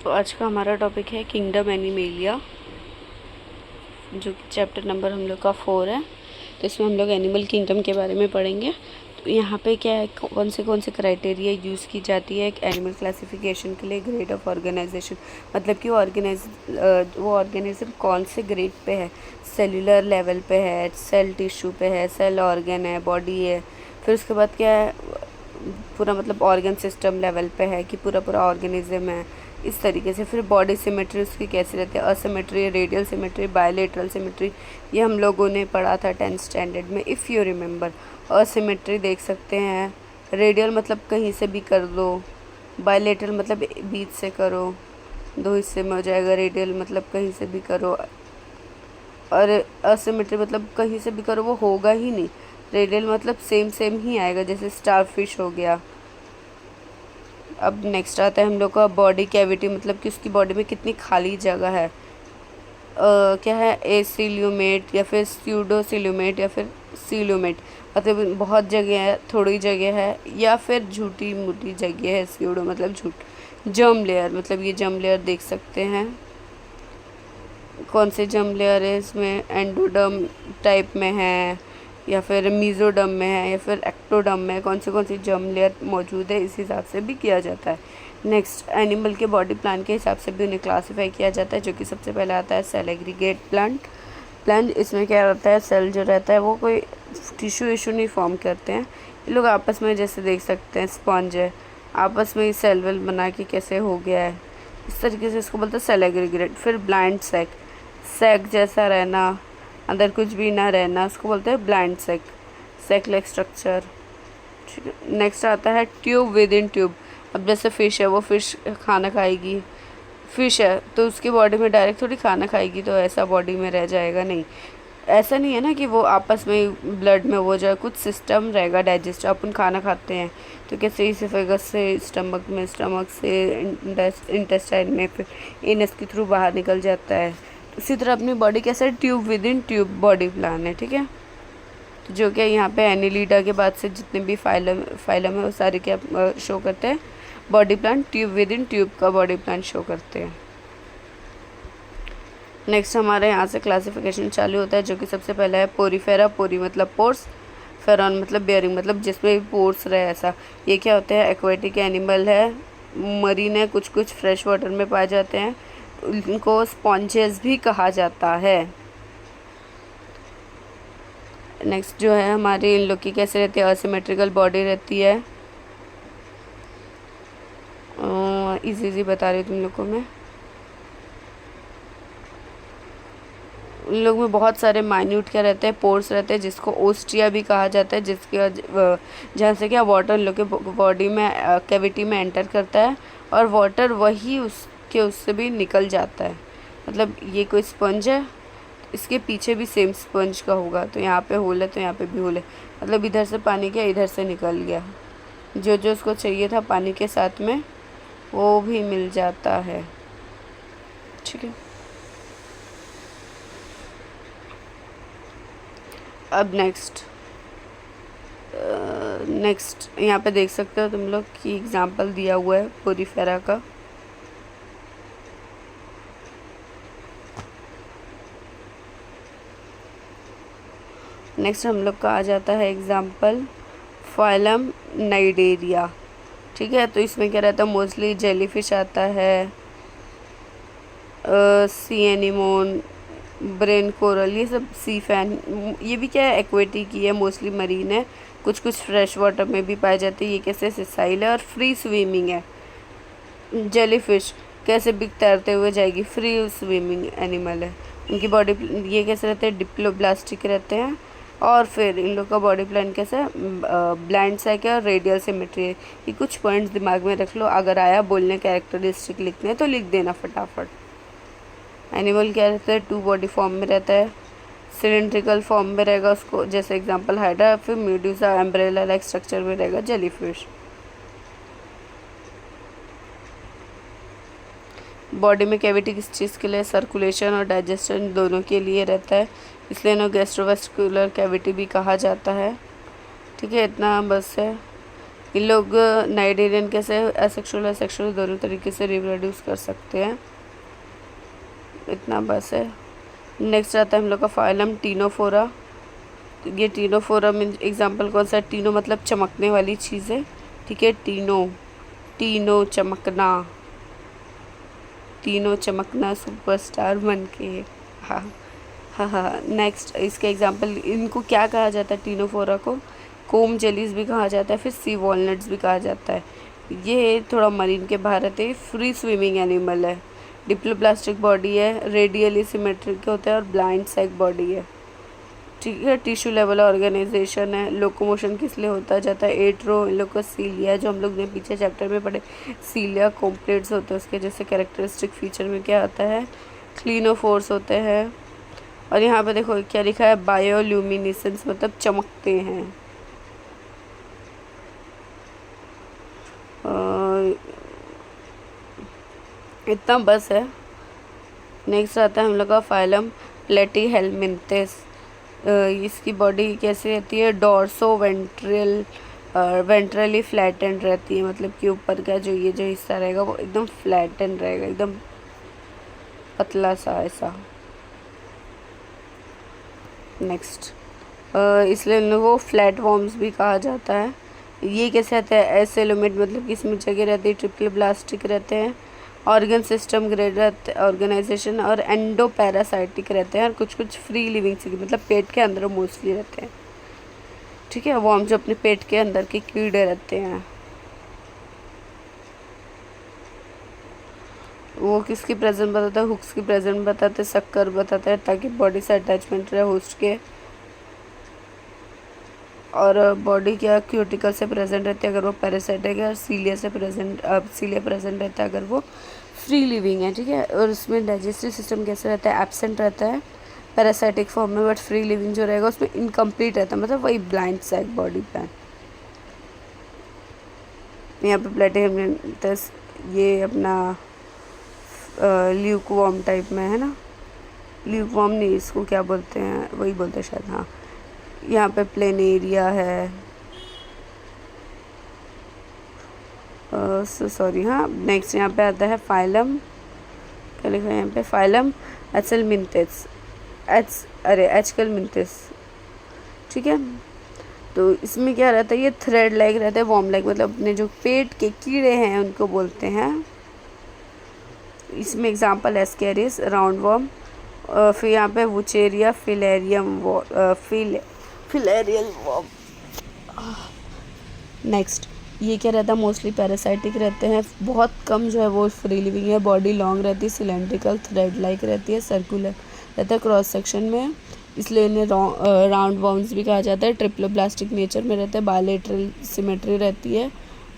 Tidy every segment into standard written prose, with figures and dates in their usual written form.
तो आज का हमारा टॉपिक है किंगडम एनिमेलिया, जो कि चैप्टर नंबर हम लोग का 4 है। तो इसमें हम लोग एनिमल किंगडम के बारे में पढ़ेंगे। तो यहाँ पे क्या है, कौन से क्राइटेरिया यूज़ की जाती है एक एनिमल क्लासिफिकेशन के लिए। ग्रेड ऑफ ऑर्गेनाइजेशन, मतलब कि वो ऑर्गेनिज्म कौन से ग्रेड पे है। सेल्यूलर लेवल पे है, सेल टिश्यू पे है, सेल ऑर्गन है, बॉडी है। फिर उसके बाद क्या है, पूरा मतलब ऑर्गन सिस्टम लेवल पे है कि पूरा ऑर्गेनिज्म है, इस तरीके से। फिर बॉडी सिमेट्री उसकी कैसी रहती है, asymmetry, radial symmetry, bilateral symmetry, ये हम लोगों ने पढ़ा था 10th स्टैंडर्ड में, इफ़ यू रिमेंबर। असिमेट्री देख सकते हैं, रेडियल मतलब कहीं से भी कर दो, बायलेटरल मतलब बीच से करो, 2 हिस्से में हो जाएगा। रेडियल मतलब कहीं से भी करो, और असिमेट्री मतलब कहीं से भी करो वो होगा ही नहीं। रेडियल मतलब सेम ही आएगा, जैसे स्टारफिश हो गया। अब नेक्स्ट आता है हम लोग का बॉडी कैविटी, मतलब कि उसकी बॉडी में कितनी खाली जगह है। क्या है, एसिल्यूमेट या फिर स्यूडोसिल्यूमेट या फिर सील्यूमेट, मतलब बहुत जगह है, थोड़ी जगह है, या फिर झूठी मूठी जगह है। स्यूडो मतलब झूठ। जर्म लेयर, मतलब ये जर्म लेयर देख सकते हैं। कौन से जर्म लेयर है इसमें, एंडोडर्म टाइप में है या फिर मीज़ोडर्म में है या फिर एक्टोडर्म में है। कौन सी जर्म लेयर मौजूद है, इस हिसाब से भी किया जाता है। नेक्स्ट, एनिमल के बॉडी प्लान के हिसाब से भी उन्हें क्लासीफाई किया जाता है, जो कि सबसे पहले आता है सेल एग्रीगेट प्लांट। इसमें क्या रहता है, सेल जो रहता है वो कोई टिश्यू इशू नहीं फॉर्म करते हैं। ये लोग आपस में, जैसे देख सकते हैं स्पॉन्ज है, आपस में ही सेल वेल बना के कैसे हो गया है, इस तरीके से इसको बोलते हैं सेल एग्रीगेट। फिर ब्लाइंड सैक जैसा रहना, अंदर कुछ भी ना रहना, उसको बोलते हैं ब्लाइंड सैक लाइक स्ट्रक्चर। ठीक है। नेक्स्ट आता है ट्यूब विद इन ट्यूब। अब जैसे फ़िश है, वो फ़िश खाना खाएगी, फ़िश है तो उसकी बॉडी में डायरेक्ट थोड़ी खाना खाएगी, तो ऐसा बॉडी में रह जाएगा नहीं। ऐसा नहीं है ना कि वो आपस में ब्लड में वो जाए, कुछ सिस्टम रहेगा डाइजेस्ट। अपन खाना खाते हैं तो कैसे, ईसोफेगस से स्टमक में, स्टमक से इंटेस्टाइन में, फिर एनस के थ्रू बाहर निकल जाता है। उसी तरह अपनी बॉडी कैसे, tube with in tube body plan है। ठीक है, तो जो कि यहाँ पे एनिलीडा के बाद से जितने भी फाइलम है वो सारे क्या शो करते हैं, body plan, tube with in tube का बॉडी प्लान शो करते हैं। नेक्स्ट हमारे यहाँ से क्लासिफिकेशन चालू होता है, जो कि सबसे पहला है पोरीफेरा। पोरी मतलब पोर्स, फेरॉन मतलब बेयरिंग, मतलब जिसमें भी पोर्स रहे ऐसा। ये क्या होते हैं, एक्वेटिक एनिमल है, मरीन है, कुछ फ्रेश वाटर में पाए जाते हैं, इनको स्पॉन्जेस भी कहा जाता है। नेक्स्ट जो है हमारी, इन लोग की कैसे रहती है, असिमेट्रिकल बॉडी रहती है। इजी बता रही हूँ तुम लोग को मैं। उन लोग में बहुत सारे माइन्यूट क्या रहते हैं, पोर्स रहते हैं, जिसको ओस्टिया भी कहा जाता है, जिसके जहाँ से क्या वाटर इन लोग के बॉडी में कैविटी में एंटर करता है, और वाटर वही उससे भी निकल जाता है। मतलब ये कोई स्पंज है, इसके पीछे भी सेम स्पंज का होगा, तो यहाँ पे होल है तो यहाँ पे भी होल है, मतलब इधर से पानी गया, इधर से निकल गया, जो उसको चाहिए था पानी के साथ में वो भी मिल जाता है। ठीक है, अब नेक्स्ट यहाँ पे देख सकते हो तुम लोग कि एग्जांपल दिया हुआ है पोरीफेरा का। नेक्स्ट हम लोग का आ जाता है एग्जांपल फाइलम नाइडेरिया। ठीक है, तो इसमें क्या रहता है, मोस्टली जेलीफिश आता है, सी एनिमोन, ब्रेन कोरल, ये सब सी फैन, ये भी क्या है, एक्वेटिक ही है, मोस्टली मरीन है, कुछ फ्रेश वाटर में भी पाए जाते हैं। ये कैसे, सिसाइल है और फ्री स्विमिंग है। जेलीफिश कैसे भी तैरते हुए जाएगी, फ्री स्विमिंग एनिमल है। उनकी बॉडी, ये कैसे रहते हैं, डिप्लोब्लास्टिक रहते हैं। और फिर इन लोग का बॉडी प्लान कैसा है, ब्लाइंड सैक है और रेडियल सिमेट्री है। ये कुछ पॉइंट्स दिमाग में रख लो, अगर आया बोलने कैरेक्टरिस्टिक लिखने तो लिख देना फटाफट। एनिमल क्या रहता है, 2 बॉडी फॉर्म में रहता है, सिलेंड्रिकल फॉर्म में रहेगा उसको, जैसे एग्जांपल हाइड्रा, फिर मेडूसा, एम्ब्रेला लाइक स्ट्रक्चर में रहेगा जेलीफिश। बॉडी में कैविटी किस चीज़ के लिए, सर्कुलेशन और डाइजेशन दोनों के लिए रहता है, इसलिए इन्हें गैस्ट्रोवेस्कुलर कैविटी भी कहा जाता है। ठीक है, इतना बस है। इन लोग नाइडेरियन कैसे एसेक्सुअल एसेक्सुअल दोनों तरीके से रिप्रोड्यूस कर सकते हैं। इतना बस है। नेक्स्ट आता है हम लोग का फाइलम टीनोफोरा। ये टीनोफोरा मीन एग्जांपल कौन सा है? टीनो मतलब चमकने वाली चीज़ है, ठीक है। टीनो टीनो चमकना, तीनों चमकना सुपरस्टार बन के। हाँ हाँ हाँ। नेक्स्ट इसके एग्जांपल, इनको क्या कहा जाता है? टीनोफोरा को कोम जेलीज भी कहा जाता है, फिर सी वॉलनट्स भी कहा जाता है। ये थोड़ा मरीन के बाहर रहते हैं, फ्री स्विमिंग एनिमल है, डिप्लोप्लास्टिक बॉडी है, रेडियली सिमेट्रिक होता है और ब्लाइंड सैक बॉडी है, ठीक है। टिश्यू लेवल ऑर्गेनाइजेशन है। लोकोमोशन किस लिए होता जाता है? एट्रो, इन लोग को सीलिया, जो हम लोग ने पीछे चैप्टर में पढ़े, सीलिया कॉम्प्लेट्स होते हैं, उसके जैसे कैरेक्टरिस्टिक फीचर में क्या आता है? क्लिनोफोर्स होते हैं। और यहाँ पे देखो क्या लिखा है? बायोल्यूमिनेसेंस मतलब चमकते हैं। इतना बस है। नेक्स्ट आता है हम लोग का फाइलम प्लेटीहेलमिंथेस। इसकी बॉडी कैसी रहती है? डॉर्सो वेंट्रल वेंट्रली फ्लैटेंड रहती है, मतलब कि ऊपर का जो ये जो हिस्सा रहेगा वो एकदम फ्लैटेंड रहेगा, एकदम पतला सा ऐसा। नेक्स्ट इसलिए इन लोगों को फ्लैट वॉर्म्स भी कहा जाता है। ये कैसे आता है? एसेलोमेट मतलब कि इसमें जगह रहती है, ट्रिपल ब्लास्टिक रहते हैं, ऑर्गन सिस्टम ग्रेड रहते ऑर्गेनाइजेशन और एंडो पैरासाइटिक रहते हैं, और कुछ कुछ फ्री लिविंग से मतलब पेट के अंदर मोस्टली रहते हैं, ठीक है। वॉर्म जो अपने पेट के अंदर के कीड़े रहते हैं, वो किसकी प्रेजेंट बताता है? हुक्स की प्रेजेंट बताते हैं, शक्कर बताता है, ताकि बॉडी से अटैचमेंट रहे होस्ट के। और बॉडी क्या क्यूटिकल से प्रेजेंट रहती है अगर वो पैरासाइटिक है, और सीलिया से प्रेजेंट सीलिया प्रेजेंट रहता है अगर वो फ्री लिविंग है, ठीक है। और उसमें डाइजेस्टिव सिस्टम कैसे रहता है? एब्सेंट रहता है पैरासाइटिक फॉर्म में, बट फ्री लिविंग जो रहेगा उसमें इनकम्प्लीट रहता है, मतलब वही ब्लाइंड सैक बॉडी प्लान। यहाँ पे प्लेटीहेलमिंथेस ये अपना ल्यूक वार्म टाइप में है ना, ल्यूक वार्म नहीं, इसको क्या बोलते हैं? वही बोलते हैं शायद, हाँ। यहाँ पे प्लेनेरिया है, सॉरी, हाँ। नेक्स्ट यहाँ पे आता है फाइलम, क्या लिखा है यहाँ पे? फाइलम एचेलमिंथेस, एचेलमिंथेस, ठीक है। तो इसमें क्या रहता है? ये थ्रेड लाइक रहता है, वॉर्म लाइक, मतलब अपने जो पेट के कीड़े हैं उनको बोलते हैं। इसमें एग्जांपल एस्केरिस, राउंड वॉर्म, फिर यहाँ पे वुचेरिया, फिलेरियल वॉर्म। नेक्स्ट ये क्या रहता है? मोस्टली पैरासाइटिक रहते हैं, बहुत कम जो है वो फ्री लिविंग है, बॉडी लॉन्ग रहती है, सिलेंड्रिकल थ्रेड लाइक रहती है, सर्कुलर रहता है क्रॉस सेक्शन में, इसलिए इन्हें राउंड वॉर्म्स भी कहा जाता है। ट्रिप्लोब्लास्टिक नेचर में रहता है, बायलेटरल सिमेट्री रहती है,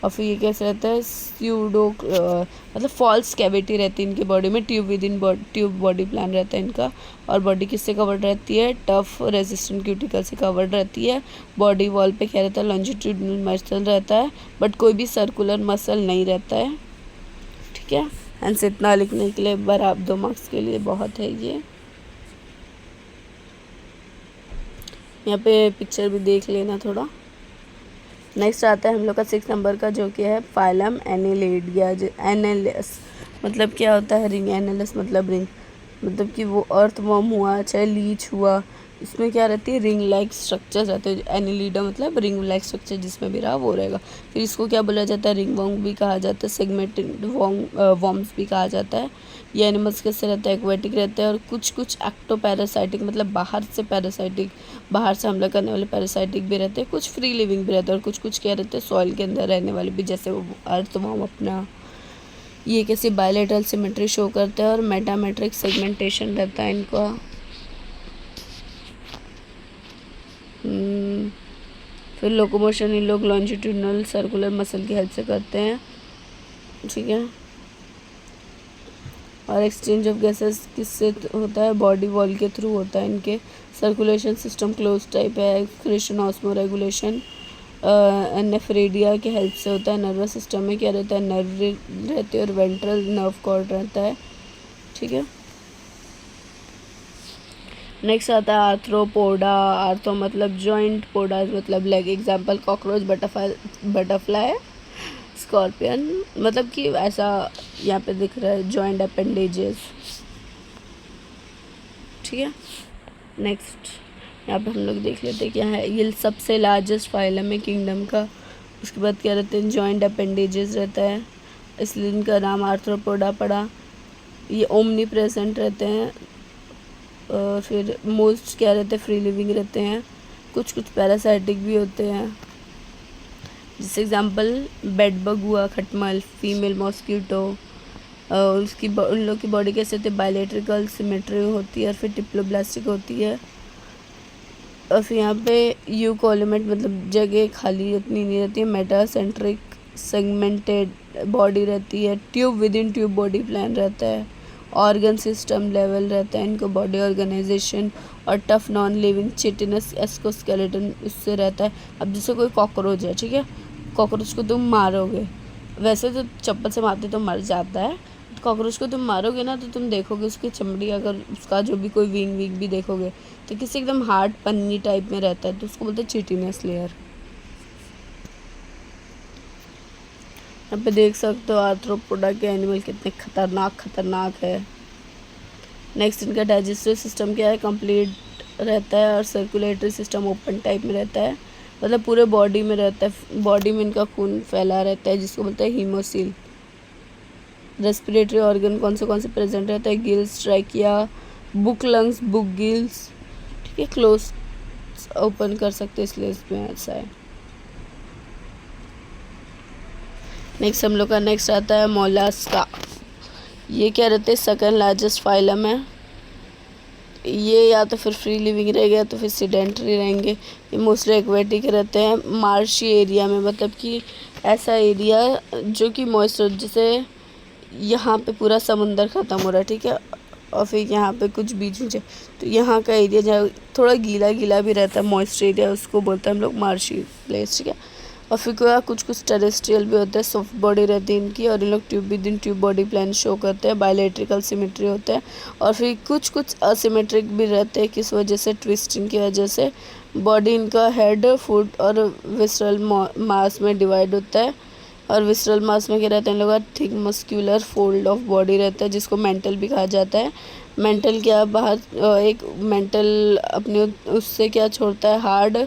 और फिर ये कैसे रहता है? स्यूडो मतलब फॉल्स कैविटी रहती है इनकी बॉडी में, tube with in tube body plan रहता है इनका। और बॉडी किससे कवर्ड रहती है? टफ रेजिस्टेंट क्यूटिकल से कवर्ड रहती है। बॉडी वॉल पे क्या रहता है? लॉन्जिट्यूडनल मसल रहता है, बट कोई भी सर्कुलर मसल नहीं रहता है, ठीक है। एंड इतना लिखने के लिए बराबर 2 मार्क्स के लिए बहुत है ये। यहाँ पे पिक्चर भी देख लेना थोड़ा। नेक्स्ट आता है हम लोग का 6 नंबर का, जो कि है फाइलम एनेलिडिया। एनेलस मतलब क्या होता है? रिंग। एनेलस मतलब रिंग, मतलब कि वो अर्थ वर्म हुआ चाहे लीच हुआ, इसमें क्या रहती है? रिंग लाइक स्ट्रक्चर रहते हैं। एनेलिडा मतलब रिंग लाइक स्ट्रक्चर, जिसमें भी रहा वो रहेगा। फिर इसको क्या बोला जाता है? रिंग वर्म भी कहा जाता है, सेगमेंटेड वर्म्स भी कहा जाता है। ये एनिमल्स कैसे रहता है? एक्वेटिक रहते हैं, और कुछ कुछ एक्टो पैरासाइटिक मतलब बाहर से पैरासाइटिक, बाहर से हमला करने वाले पैरासाइटिक भी रहते हैं, कुछ फ्री लिविंग भी रहते हैं, और कुछ कुछ क्या रहते हैं? सॉइल के अंदर रहने वाले भी, जैसे वो अर्थवर्म अपना। ये कैसे बायलेटरल सिमेट्री शो करते हैं, और मेटामेट्रिक सेगमेंटेशन रहता है इनका। फिर लोकोमोशन इन लोग लॉन्जिट्यूडनल सर्कुलर मसल की हेल्प से करते हैं, ठीक है। और एक्सचेंज ऑफ गैसेस किससे होता है? बॉडी वॉल के थ्रू होता है इनके। सर्कुलेशन सिस्टम क्लोज टाइप है। एक्सक्रीशन ऑस्मो रेगुलेशन नेफ्रेडिया के हेल्प से होता है। नर्वस सिस्टम में क्या रहता है? नर्व रहते हैं और वेंट्रल नर्व कॉर्ड रहता है, ठीक है। नेक्स्ट आता है आर्थ्रोपोडा। आर्थो मतलब जॉइंट, पोडा मतलब leg. Example cockroach, butterfly, scorpion. मतलब कि ऐसा यहाँ पे दिख रहा है जॉइंट अपेंडेजेस। ठीक है। नेक्स्ट यहाँ पे हम लोग देख लेते हैं क्या है। ये सबसे लार्जेस्ट फाइलम है किंगडम का। उसके बाद क्या रहते हैं, जॉइंट अपेंडेजेस रहता है, इसलिए इनका नाम आर्थ्रोपोडा पड़ा। ये ओमनी प्रेजेंट रहते हैं। फिर मोस्ट क्या रहते हैं, फ्री लिविंग रहते हैं। कुछ कुछ पैरासाइटिक भी होते हैं। जैसे एग्जांपल बेड बग हुआ, खटमल, फीमेल मॉस्किटो। उन लोग की बॉडी कैसे होती है, बायलेट्रिकल सिमेट्री होती है, और फिर डिप्लोब्लास्टिक होती है। और फिर यहाँ पे यूकोलोमेट मतलब जगह खाली उतनी नहीं रहती है। मेटासेंट्रिक सेगमेंटेड बॉडी रहती है। Tube with in tube body plan रहता है। ऑर्गन सिस्टम लेवल रहता है इनको, बॉडी ऑर्गेनाइजेशन। और टफ नॉन लिविंग चिटिनस एस्कोस्केलेटन इससे रहता है। अब जैसे कोई कॉकरोच है, ठीक है, कॉकरोच को तुम मारोगे, वैसे तो चप्पल से मारते तो मर जाता है। कॉकरोच को तुम मारोगे ना तो तुम देखोगे उसकी चमड़ी, अगर उसका जो भी कोई विंग भी देखोगे तो किसी एकदम हार्ड पन्नी टाइप में रहता है, तो उसको बोलते हैं चिटिनस लेयर। यहाँ पे देख सकते हो आर्थ्रोपोडा के एनिमल कितने खतरनाक है। नेक्स्ट इनका डाइजेस्टिव सिस्टम क्या है, कंप्लीट रहता है। और सर्कुलेटरी सिस्टम ओपन टाइप में रहता है, मतलब पूरे बॉडी में रहता है। बॉडी में इनका खून फैला रहता है, जिसको बोलते हैं हीमोसील। रेस्पिरेटरी ऑर्गन कौन से प्रेजेंट रहता है, gills, trachea, book lungs, book gills. ठीक है, क्लोज ओपन कर सकते हैं, इसलिए इसमें ऐसा है। नेक्स्ट हम लोग का नेक्स्ट आता है मोलास्का। ये क्या रहते हैं, सेकंड लार्जेस्ट फाइलम है। ये या तो फिर फ्री लिविंग रहेगा या तो फिर सीडेंटरी रहेंगे। ये मोस्टली एक्वेटिक रहते हैं मार्शी एरिया में, मतलब कि ऐसा एरिया जो कि मॉइस्चर, जैसे यहाँ पे पूरा समुंदर ख़त्म हो रहा है, ठीक है, और फिर यहाँ पे कुछ बीच में, तो यहाँ का एरिया जहाँ थोड़ा गीला भी रहता है, मॉइस्चर एरिया, उसको बोलते हैं हम लोग मार्शी प्लेस। ठीक है। और फिर क्या कुछ टेरेस्ट्रियल भी होते हैं, सॉफ्ट बॉडी रहती है इनकी, और इन लोग tube with in tube body plan show करते हैं, बायलेट्रिकल सिमेट्री होता है। और फिर कुछ असिमेट्रिक भी रहते हैं, किस वजह से, ट्विस्टिंग की वजह से। बॉडी इनका हेड, फुट और विसरल मास में डिवाइड होता है। और विसरल मास में क्या रहता है, इन लोगों का thick muscular fold of body रहता है, जिसको मेंटल भी कहा जाता है। मेंटल क्या बाहर एक मेंटल अपने उससे क्या छोड़ता है, हार्ड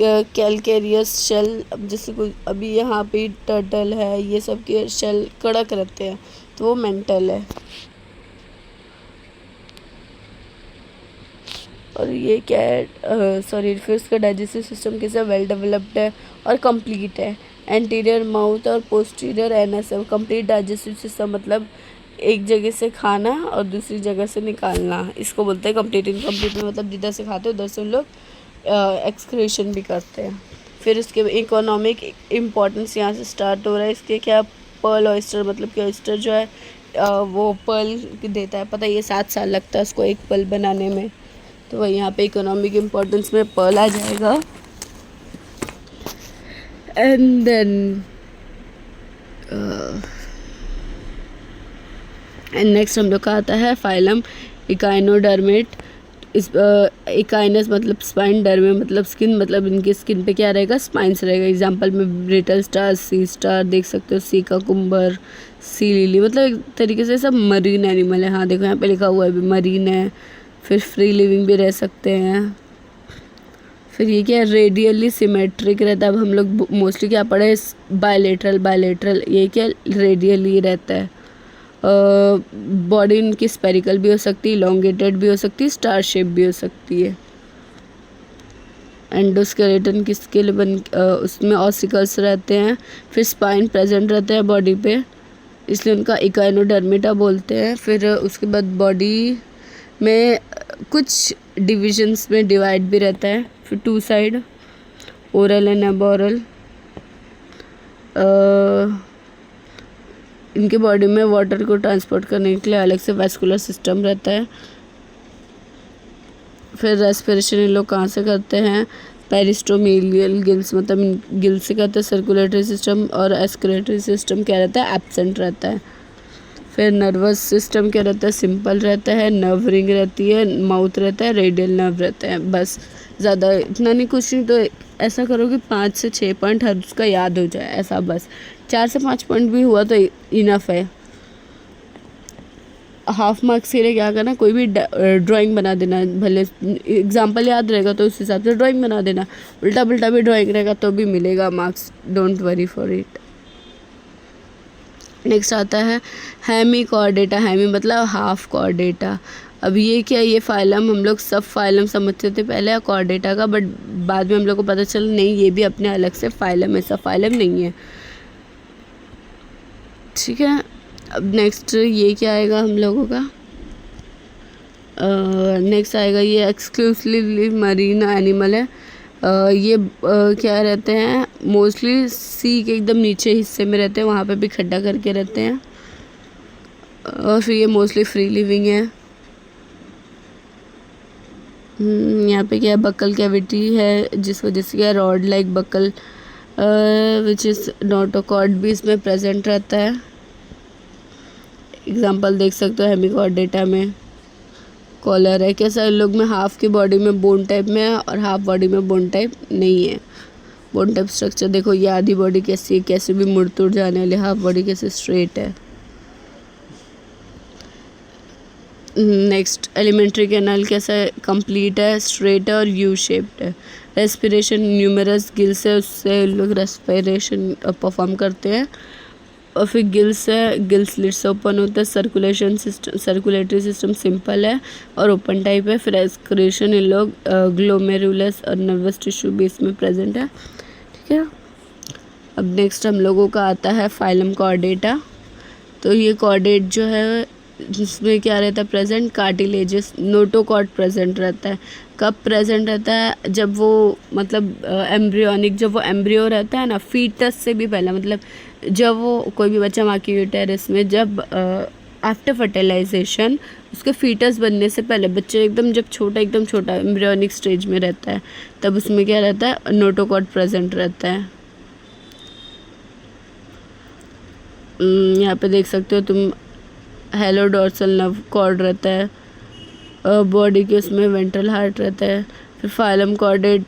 कैलकेरियस शेल। अब जैसे कुछ अभी यहाँ पे टर्टल है, ये सब के शेल कड़क रहते हैं, तो वो मेंटल है। और ये क्या है, सॉरी, फिर उसका डाइजेस्टिव सिस्टम कैसे वेल डेवलप्ड है और कंप्लीट है। एंटीरियर माउथ और पोस्टीरियर एनस है। कंप्लीट डाइजेस्टिव सिस्टम मतलब एक जगह से खाना और दूसरी जगह से निकालना, इसको बोलते हैं कंप्लीट। इनकम्प्लीट में मतलब जिधर से खाते हैं उधर से उन लोग एक्सक्रीशन भी करते हैं। फिर उसके इकोनॉमिक इम्पोर्टेंस यहाँ से स्टार्ट हो रहा है। इसके क्या, पर्ल ऑयस्टर, मतलब कि ऑयस्टर जो है वो पर्ल देता है, पता है ये 7 साल लगता है उसको एक पर्ल बनाने में, तो वही यहाँ पे इकोनॉमिक इम्पोर्टेंस में पर्ल आ जाएगा। एंड देन एंड नेक्स्ट हम लोग का आता है फाइलम इकाइनोडर्मेट। इस इकाइनस मतलब स्पाइन, डर्मे मतलब स्किन, मतलब इनके स्किन पे क्या रहेगा, स्पाइंस रहेगा। एग्जांपल में ब्रिटल स्टार, सी स्टार देख सकते हो, सी का कुम्बर, सी लिली, मतलब एक तरीके से सब मरीन एनिमल है। हाँ देखो यहाँ पे लिखा हुआ है भी मरीन है। फिर फ्री लिविंग भी रह सकते हैं। फिर ये क्या, रेडियली सिमेट्रिक रहता है। अब हम लोग मोस्टली क्या पढ़े, बायलेटरल, ये क्या रेडियली रहता है। बॉडी इनकी स्पेरिकल भी हो सकती है, इलोंगेटेड भी हो सकती है, स्टार शेप भी हो सकती है। एंडोस्केलेटन की स्केल उसमें ऑसिकल्स रहते हैं। फिर स्पाइन प्रेजेंट रहता है बॉडी पे, इसलिए उनका इकाइनोडर्मिटा बोलते हैं। फिर उसके बाद बॉडी में कुछ डिविजन्स में डिवाइड भी रहता है। फिर 2 साइड, ओरल एंड एबोरल। इनके बॉडी में वाटर को ट्रांसपोर्ट करने के लिए अलग से वैस्कुलर सिस्टम रहता है। फिर रेस्पिरेशन इन लोग कहाँ से करते हैं, पेरिस्टोमिलियल गिल्स, मतलब गिल्स से करते हैं। सर्कुलेटरी सिस्टम और एक्सक्रेटरी सिस्टम क्या रहता है, एब्सेंट रहता है। फिर नर्वस सिस्टम क्या रहता है, सिंपल रहता है, नर्व रिंग रहती है, माउथ रहता है, रेडियल नर्व रहता है, बस ज़्यादा इतना नहीं, कुछ नहीं। तो ऐसा करो कि 5 से 6 पॉइंट हर उसका याद हो जाए, ऐसा बस 4 से 5 पॉइंट भी हुआ तो इनफ है। हाफ मार्क्स के लिए क्या करना, कोई भी ड्राइंग बना देना, भले एग्जाम्पल याद रहेगा तो उस हिसाब से ड्राइंग बना देना, उल्टा पुल्टा भी ड्राइंग रहेगा तो भी मिलेगा marks, don't worry for it. Next आता है हेमी कॉर्डेटा। हेमी मतलब हाफ कॉर्डेटा। अब ये क्या, ये फाइलम हम लोग सब फाइलम समझते थे पहले कॉर्डेटा का, बट बाद में हम लोग को पता चला नहीं, ये भी अपने अलग से फाइलम है, सब फाइलम नहीं है, ठीक है। अब नेक्स्ट ये क्या आएगा हम लोगों का, नेक्स्ट आएगा ये एक्सक्लूसिवली मरीन एनिमल है। ये क्या रहते हैं, मोस्टली सी के एकदम नीचे हिस्से में रहते हैं, वहाँ पे भी खड्डा करके रहते हैं, और फिर ये मोस्टली फ्री लिविंग है। यहाँ पे क्या है, बक्कल कैविटी है, जिस वजह से क्या rod like buckle which is notochord भी इसमें प्रेजेंट रहता है। एग्जांपल देख सकते हो हेमिकॉर्डेटा में कॉलर है, कैसा इन लोग में हाफ की बॉडी में बोन टाइप में है और हाफ बॉडी में बोन टाइप नहीं है। बोन टाइप स्ट्रक्चर देखो, ये आधी बॉडी कैसी है, कैसे भी मुड़ तुड़ जाने वाली, हाफ बॉडी कैसे स्ट्रेट है। नेक्स्ट एलिमेंट्री कैनाल कैसा है, कंप्लीट है, स्ट्रेट है और यू शेप्ड है। रेस्पिरेशन न्यूमरस गिल्स है, उससे लोग रेस्पिरेशन परफॉर्म करते हैं। और फिर गिल्स है, गिल्स लिड से ओपन होता है। Circulation system, circulatory system simple है और ओपन टाइप है। फिर एक्सक्रीशन इन लोग ग्लोमेरुलस और नर्वस टिश्यू भी इसमें प्रेजेंट है, ठीक है। अब नेक्स्ट हम लोगों का आता है फाइलम कॉर्डेटा। तो ये कॉर्डेट जो है जिसमें क्या रहता है प्रेजेंट, कार्टिलेजियस नोटोकॉर्ड प्रेजेंट रहता है। कब प्रेजेंट रहता है, जब वो मतलब एम्ब्रियोनिक, जब वो एम्ब्रियो रहता है ना, फीटस से भी पहले, मतलब जब वो कोई भी बच्चा माँ की यूटेरस में, जब आफ्टर फर्टिलाइजेशन उसके फीटस बनने से पहले बच्चे एकदम जब छोटा, एकदम छोटा एम्ब्रियोनिक स्टेज में रहता है, तब उसमें क्या रहता है, नोटोकॉर्ड प्रेजेंट रहता है। यहाँ पे देख सकते हो तुम, हेलो डोर्सल नर्व कॉर्ड रहता है, बॉडी के उसमें वेंट्रल हार्ट रहता है। फिर फाइलम कॉर्डेट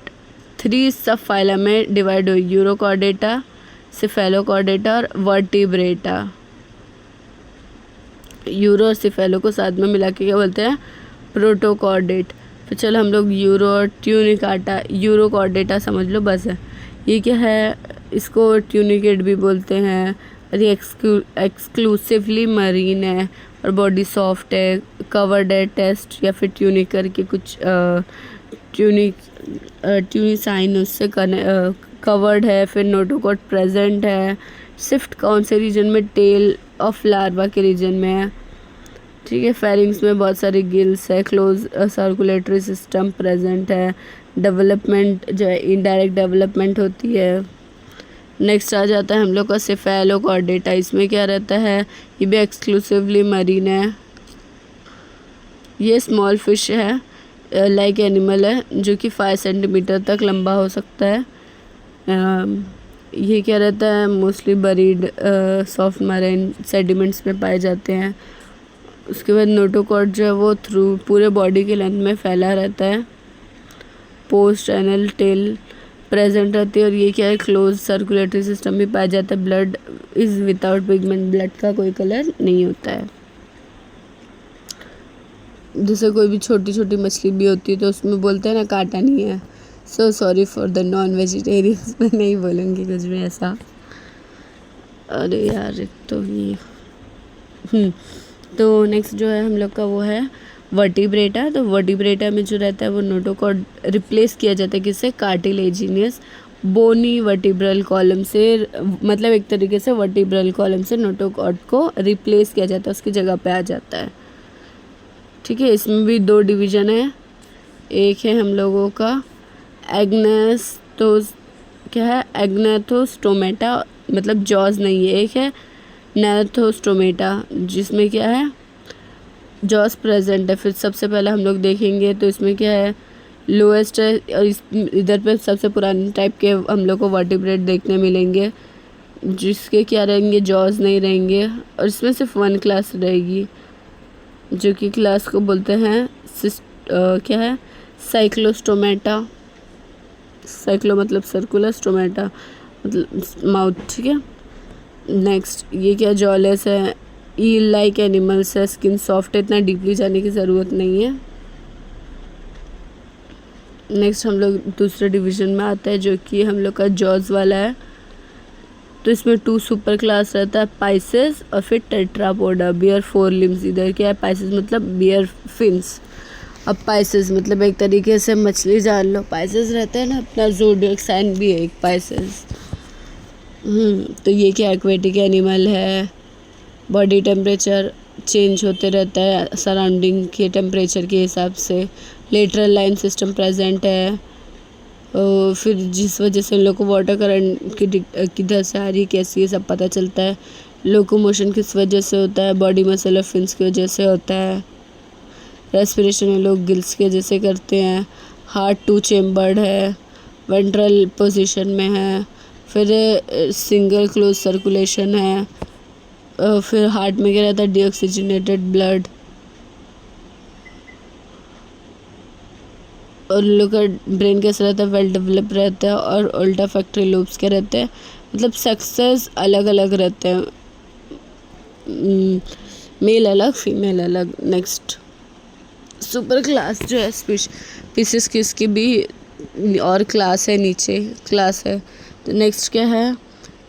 3 सब फाइलम में डिवाइड हुई, यूरोकॉर्डेटा, सिफेलोकॉर्डेटा और वर्टिब्रेटा। यूरो और सिफेलो को साथ में मिला के क्या बोलते हैं, प्रोटोकॉर्डेट। फिर चलो हम लोग यूरो और ट्यूनिकाटा, यूरोकॉर्डेटा समझ लो बस है। ये क्या है, इसको ट्यूनिकेट भी बोलते हैं, और ये एक्सक्लूसिवली मरीन है और बॉडी सॉफ्ट है, कवर्ड है, टेस्ट या फिर ट्यूनिक करके कुछ ट्यूनिसाइन उससे कवर्ड है। फिर नोटोकॉर्ड प्रेजेंट है। सिफ्ट कौन से रीजन में, टेल ऑफ लार्वा के रीजन में है, ठीक है। फेरिंग्स में बहुत सारे गिल्स है। क्लोज सर्कुलेटरी सिस्टम प्रेजेंट है। डेवलपमेंट जो है इनडायरेक्ट डेवलपमेंट होती है। नेक्स्ट आ जाता है हम लोग का सिफेलोकॉर्डेटा। इसमें क्या रहता है, ये भी एक्सक्लूसिवली मरीन है। ये स्मॉल फिश है, लाइक एनिमल है, जो कि 5 सेंटीमीटर तक लंबा हो सकता है। ये क्या रहता है, mostly buried soft marine sediments में पाए जाते हैं। उसके बाद नोटोकॉर्ड जो है वो थ्रू पूरे बॉडी के लेंथ में फैला रहता है। पोस्ट एनल टेल प्रेजेंट रहती है। और ये क्या है, क्लोज सर्कुलेटरी सिस्टम भी पाया जाता है। Blood is without pigment, blood का कोई कलर नहीं होता है। जैसे कोई भी छोटी छोटी मछली भी होती है तो उसमें बोलते हैं ना कांटा नहीं है। So sorry for the non vegetarians, मैं नहीं बोलूँगी कुछ भी ऐसा। अरे यार तो ये तो नेक्स्ट जो है हम लोग का वो है वर्टिब्रेटा। तो वर्टिब्रेटा में जो रहता है वो नोटोकॉर्ड रिप्लेस किया जाता है किससे, कार्टिलेजिनियस बोनी वर्टिब्रल कॉलम से, मतलब एक तरीके से वर्टिब्रल कॉलम से नोटोकॉर्ड को रिप्लेस किया जाता है, उसकी जगह पे आ जाता है, ठीक है। इसमें भी 2 डिवीज़न है। एक है हम लोगों का एग्नेस्थोस, क्या है, एग्नेथोस्टोमेटा, मतलब जॉज नहीं है। एक है नैथोस्टोमेटा, जिसमें क्या है जॉस प्रेजेंट है। फिर सबसे पहले हम लोग देखेंगे तो इसमें क्या है, लोएस्ट है, और इधर पे सबसे पुराने टाइप के हम लोग को वर्टिब्रेट देखने मिलेंगे। जिसके क्या रहेंगे, जॉज नहीं रहेंगे, और इसमें सिर्फ वन क्लास रहेगी, जो कि क्लास को बोलते हैं क्या है, साइक्लोस्टोमेटा। साइक्लो मतलब सर्कुलर, स्टोमेटा मतलब माउथ, ठीक है। नेक्स्ट ये क्या, जॉलेस है, ईल लाइक एनिमल्स है, स्किन सॉफ्ट है, इतना डीपली जाने की ज़रूरत नहीं है। नेक्स्ट हम लोग दूसरे डिवीज़न में आता है, जो कि हम लोग का जॉज वाला है। तो इसमें 2 सुपर क्लास रहता है, पाइसेस और फिर टेट्रापोडा। बियर 4 लिम्स, इधर क्या है, पाइसेस मतलब बियर फिन्स। अब पाइसेस मतलब एक तरीके से मछली जान लो, पाइसेस रहता है ना, अपना ज़ोडिएक साइन भी है एक पाइसेस। तो ये क्या, एक्वेटिक एनिमल है। बॉडी टेम्परेचर चेंज होते रहता है सराउंडिंग के टेम्परेचर के हिसाब से। लेटरल लाइन सिस्टम प्रेजेंट है। फिर जिस वजह से इन लोग को वाटर करंट किधर से आ रही, कैसी है, सब पता चलता है। लोकोमोशन किस वजह से होता है, बॉडी मसल और फिन्स की वजह से होता है। रेस्पिरेशन ये लोग गिल्स के जैसे करते हैं। हार्ट 2 चेम्बर्ड है, वेंट्रल पोजीशन में है। फिर सिंगल क्लोज सर्कुलेशन है। फिर हार्ट में क्या रहता है, डीऑक्सीजनेटेड ब्लड। और लोग का ब्रेन कैसा रहता है, वेल डेवलप रहता है। और उल्टा फैक्ट्री लोब्स के रहते हैं, मतलब सक्सेस अलग अलग रहते हैं, मेल अलग फीमेल अलग। नेक्स्ट सुपर क्लास जो है, स्पीसीज की इसकी भी और क्लास है, नीचे क्लास है। तो नेक्स्ट क्या है,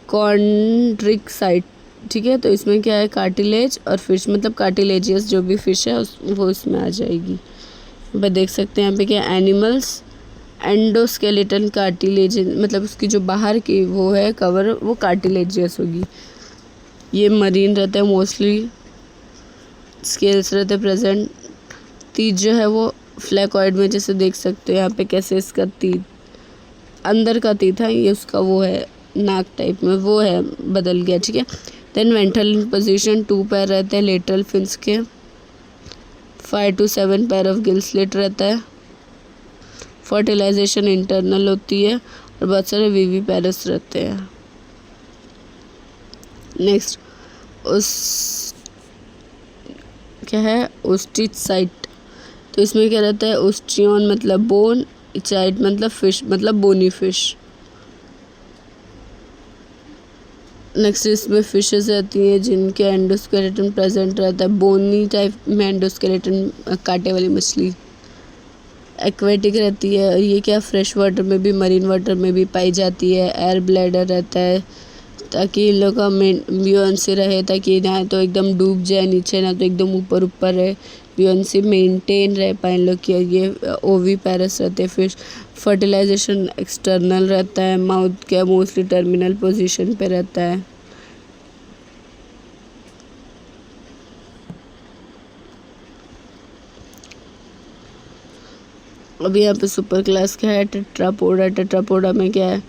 कॉन्ड्रिक साइट, ठीक है। तो इसमें क्या है, कार्टिलेज और फिश, मतलब कार्टिलेजियस जो भी फिश है वो इसमें आ जाएगी। पर देख सकते हैं यहाँ पे क्या, एनिमल्स एंडोस्केलेटन कार्टिलेज, मतलब उसकी जो बाहर की वो है कवर, वो कार्टिलेजियस होगी। ये मरीन रहता है मोस्टली, स्केल्स रहते प्रेजेंट। तीत जो है वो फ्लैकॉइड में, जैसे देख सकते हैं यहाँ पे कैसे इसका तीत, अंदर का तीत है, ये उसका वो है नाक टाइप में, वो है बदल गया, ठीक है। देन वेंट्रल पोजीशन 2 पैर रहते हैं लेटरल फिन्स के। 5 to 7 pair of gill slit रहता है। फर्टिलाइजेशन इंटरनल होती है और बहुत सारे वीवी पैरस रहते हैं। नेक्स्ट उस क्या है, ओस्टिच साइट। तो इसमें क्या रहता है, ओस्टियन मतलब बोन, इचाइट मतलब फिश, मतलब बोनी फिश। नेक्स्ट इसमें फिशेस रहती हैं जिनके एंडोस्केलेटन प्रेजेंट रहता है, बोनी टाइप में एंडोस्केलेटन, कांटे वाली मछली। एक्वेटिक रहती है, और ये क्या, फ्रेश वाटर में भी मरीन वाटर में भी पाई जाती है। एयर ब्लैडर रहता है, ताकि इन लोग का ब्यूएंसी रहे, ताकि ना तो एकदम डूब जाए नीचे, ना तो एकदम ऊपर ऊपर रहे, ब्यूएंसी मेंटेन रह पाए इन लोग की। ये ओवी पैरस रहते हैं फिश। फर्टिलाइजेशन एक्सटर्नल रहता है, माउथ क्या मोस्टली टर्मिनल पोजीशन पे रहता है। अब यहाँ पे सुपर क्लास क्या है, टेट्रापोडा। टेट्रापोडा में क्या है,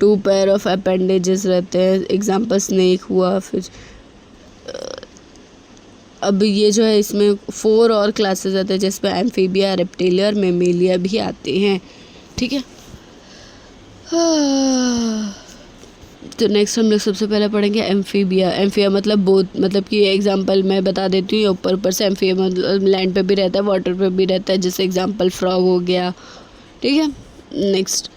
2 पैर ऑफ अपेंडेजेस रहते हैं, एग्जाम्पल स्नेक हुआ। फिर अब ये जो है, इसमें 4 और क्लासेस आते हैं, जिसमें एम्फीबिया, रेप्टिलिया और मेमेलिया भी आते हैं, ठीक है। तो नेक्स्ट हम लोग सबसे पहले पढ़ेंगे एम्फीबिया। एम्फिया मतलब बोथ, मतलब कि एग्जांपल मैं बता देती हूँ, ऊपर से एम्फिया मतलब लैंड पे भी रहता है, वाटर पे भी रहता है, जैसे एग्जांपल फ्रॉग हो गया, ठीक है। नेक्स्ट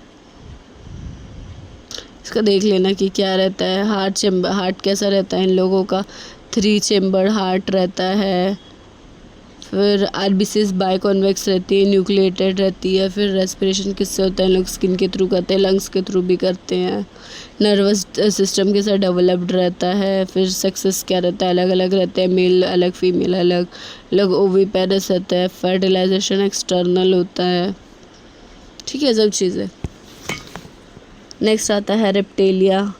इसका देख लेना कि क्या रहता है। हार्ट कैसा रहता है इन लोगों का, 3 चेम्बर हार्ट रहता है। फिर आरबीसीज बायकॉन्वेक्स रहती है, न्यूक्लिएटेड रहती है। फिर रेस्पिरेशन किससे होता है, लोग स्किन के थ्रू करते हैं, लंग्स के थ्रू भी करते हैं। नर्वस सिस्टम के साथ डेवलप्ड रहता है। फिर सेक्सेस क्या रहता है, अलग अलग रहते हैं, मेल अलग फीमेल अलग। लोग ओविपेरस रहता है। फर्टिलाइजेशन एक्सटर्नल होता है, ठीक है, सब चीज़ें। नेक्स्ट आता है रेप्टेलिया।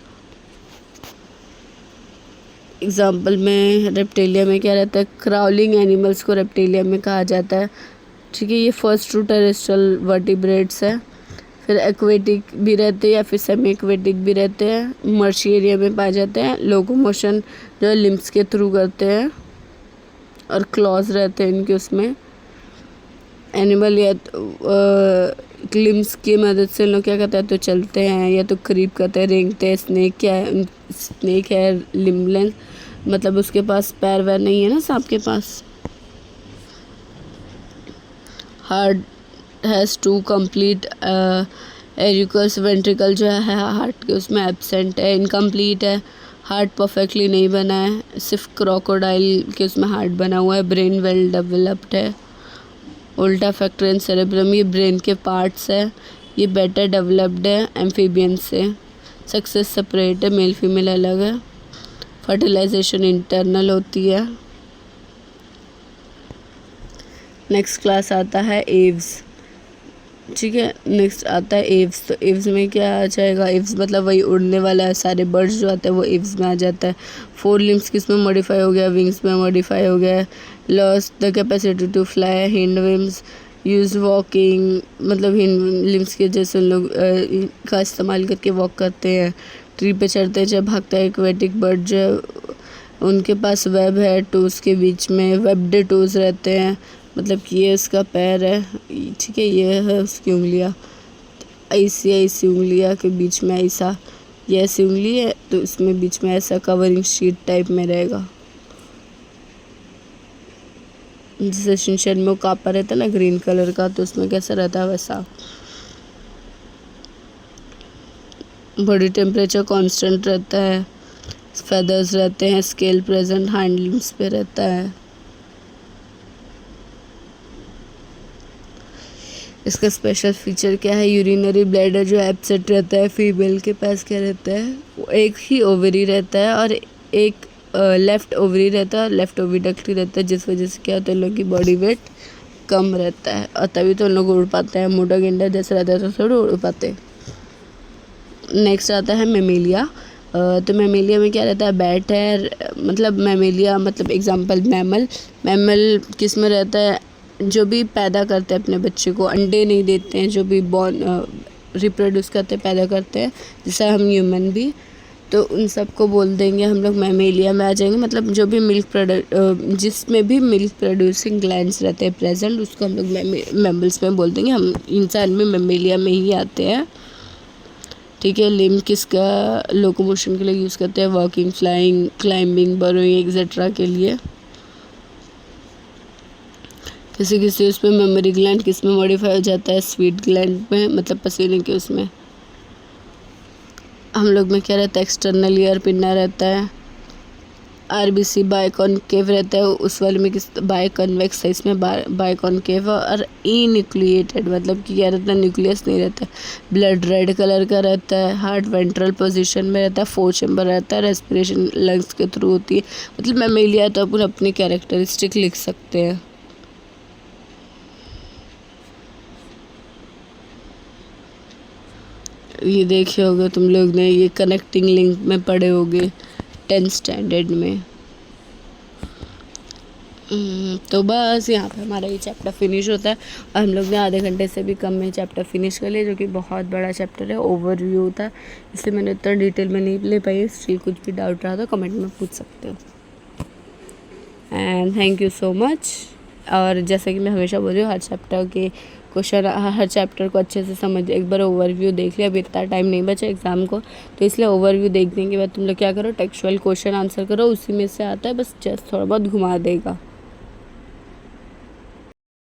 एग्जाम्पल में रेप्टेलिया में क्या रहता है, क्राउलिंग एनिमल्स को रेप्टेलिया में कहा जाता है, ठीक है। ये फर्स्ट टू टेरेस्ट्रियल वर्टिब्रेट्स है। फिर एक्वेटिक भी रहते हैं या फिर सेमी एक्वेटिक भी रहते हैं, मर्शी एरिया में पाए जाते हैं। लोकोमोशन जो है लिम्स के थ्रू करते हैं और क्लॉज रहते हैं इनके उसमें। एनिमल या क्लिम्स की मदद से लोग क्या करते हैं, तो चलते हैं या तो क्रीप करते हैं, रेंगते हैं। स्नेक क्या है, स्नेक है लिम्बलेस, मतलब उसके पास पैर वैर नहीं है ना सांप के पास। Heart has two complete auricles ventricle जो है हार्ट के उसमें एब्सेंट है, इनकम्प्लीट है। हार्ट परफेक्टली नहीं बना है, सिर्फ क्रोकोडाइल के उसमें हार्ट बना हुआ है। ब्रेन वेल डेवलप्ड है। उल्टा फैक्टर एंड सेरेब्रम ये ब्रेन के पार्ट्स है, ये बेटर डेवलप्ड है एम्फीबियन से। सक्सेस सेपरेट है, मेल फीमेल अलग है। फर्टिलाइजेशन इंटरनल होती है। नेक्स्ट क्लास आता है एव्स, ठीक है। नेक्स्ट आता है एव्स। तो एव्स में क्या आ जाएगा, एव्स मतलब वही उड़ने वाला है, सारे बर्ड्स जो आते हैं वो एव्स में आ जाता है। 4 लिम्स किसमें मॉडिफाई हो गया, विंग्स में मॉडिफाई हो गया है। Lost the capacity to fly, hind wings use walking, मतलब हिंड लिम्स के जैसे लोग का इस्तेमाल करके वॉक करते हैं। ट्री पे चढ़ते हैं जब भागता है। एक्वेटिक बर्ड जो है उनके पास वेब है टोज़ के बीच में, वेब्ड टोज़ रहते हैं, मतलब कि ये उसका पैर है, ठीक है, ये है उसकी उंगलियाँ, ऐसी ऐसी उंगलियाँ के बीच में ऐसा, ये ऐसी उंगली है तो इसमें बीच में ऐसा कवरिंग शीट टाइप में रहेगा। जैसे शिनचैन में वो कापा रहता है ना ग्रीन कलर का, तो उसमें कैसा रहता है वैसा। बॉडी टेम्परेचर कांस्टेंट रहता है। फेदर्स रहते हैं, स्केल प्रेजेंट हाइंड लिम्स पे रहता है। इसका स्पेशल फीचर क्या है, यूरिनरी ब्लैडर जो एब्सेंट रहता है। फीमेल के पास क्या रहता है, वो एक ही ओवरी रहता है और एक लेफ़्ट ओवरी रहता है और लेफ़्ट ओविडक्ट रहता है, जिस वजह से क्या होता है, लोगों की बॉडी वेट कम रहता है और तभी तो लोग उड़ पाते हैं। मोटा गेंडा जैसा रहता है तो थोड़ा उड़ पाते। नेक्स्ट आता है मेमेलिया। तो मेमेलिया में क्या रहता है, बैट है, मतलब मेमेलिया मतलब एग्जांपल मैमल किस में रहता है, जो भी पैदा करते हैं अपने बच्चे को, अंडे नहीं देते हैं, जो भी बॉर्न रिप्रोड्यूस करते हैं, पैदा करते हैं, जैसा हम ह्यूमन भी, तो उन सबको बोल देंगे हम लोग मेमेलिया में आ जाएंगे। मतलब जो भी जिसमें भी मिल्क प्रोड्यूसिंग ग्लैंड्स रहते हैं प्रेजेंट, उसको हम लोग मैमल्स में बोल देंगे। हम इंसान में मेमेलिया में ही आते हैं, ठीक है। लिम्ब किसका लोकोमोशन के लिए यूज़ करते हैं, walking, flying, climbing, burrowing etcetera के लिए। किसी किसी उसमें मेमोरी ग्लैंड किस में मॉडिफाई हो जाता है, स्वीट ग्लैंड में, मतलब पसीने के उसमें। हम लोग में क्या रहता है, एक्सटर्नल ईयर पिन्ना रहता है। आरबीसी बायकॉनकेव रहता है, उस वाले में किस बायकॉन्वेक्स है, इसमें बायकॉनकेव और इन्यूक्लिएटेड, मतलब कि क्या रहता है, न्यूक्लियस नहीं रहता है। ब्लड रेड कलर का रहता है। हार्ट वेंट्रल पोजीशन में रहता है। 4 चैम्बर रहता है। रेस्पिरेशन लंग्स के थ्रू होती है। मतलब मैमेलिया तो अपन अपनी कैरेक्टरिस्टिक लिख सकते हैं। ये देखे होगे तुम लोग ने, ये कनेक्टिंग लिंक में पढ़े होगे 10th स्टैंडर्ड में। तो बस यहाँ पे हमारा ये चैप्टर फिनिश होता है और हम लोग ने आधे घंटे से भी कम में चैप्टर फिनिश कर लिया, जो कि बहुत बड़ा चैप्टर है, ओवरव्यू था, इसलिए मैंने इतना डिटेल में नहीं ले पाई। स्टिल कुछ भी डाउट रहा तो कमेंट में पूछ सकते हो। And thank you so much. और जैसे कि मैं हमेशा बोल रही हूँ, हर चैप्टर के क्वेश्चन, हर चैप्टर को अच्छे से समझ, एक बार ओवरव्यू देख लिया। अभी इतना टाइम नहीं बचा एग्ज़ाम को, तो इसलिए ओवरव्यू देखने के बाद तुम लोग क्या करो, टेक्सचुअल क्वेश्चन आंसर करो, उसी में से आता है, बस जस्ट थोड़ा बहुत घुमा देगा।